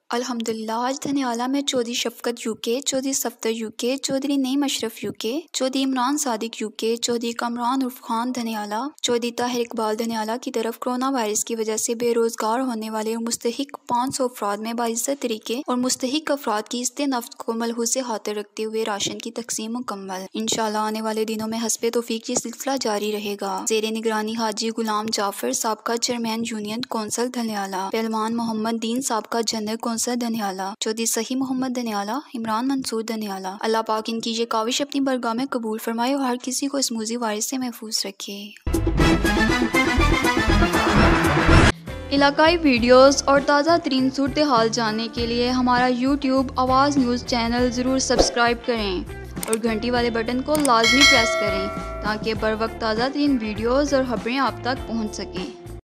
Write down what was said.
अल्हम्दुलिल्लाह। आज धनियाला में Chaudhry Shafqat UK, Chaudhry Safdar UK, Chaudhry Naeem Ashraf UK, Chaudhry Imran Sadiq UK, Chaudhry Kamran उर्फ खान धनियाला, चौधरी ताहिर इकबाल धनियाला की तरफ कोरोना वायरस की वजह से बेरोजगार होने वाले और मुस्तहिक 500 अफराद में बाइज्जत तरीके और मुस्तहिक अफराद की इस्ते नफ्त को मलहूज़ खातिर रखते हुए राशन की तकसीम मुकम्मल। इंशाअल्लाह आने वाले दिनों में हस्बे तौफीक ये सिलसिला जारी रहेगा। ज़ेरे निगरानी हाजी गुलाम जाफर साबका चेयरमैन यूनियन कौंसल धनियाला, पहलवान मोहम्मद दीन साबका जनरल कौंसल धनियाला, चौधरी सही मोहम्मद धनियाला, इमरान मंसूर धनियाला। अल्लाह पाक इनकी ये काविश अपनी बरगाह में कबूल फरमाए और हर किसी को इस मूजी वायरस से महफूज रखे। इलाकाई वीडियोस और ताज़ा तरीन सूरत हाल जानने के लिए हमारा यूट्यूब आवाज़ न्यूज़ चैनल ज़रूर सब्सक्राइब करें और घंटी वाले बटन को लाजमी प्रेस करें ताकि बर वक्त ताज़ा तरीन वीडियोस और खबरें आप तक पहुँच सकें।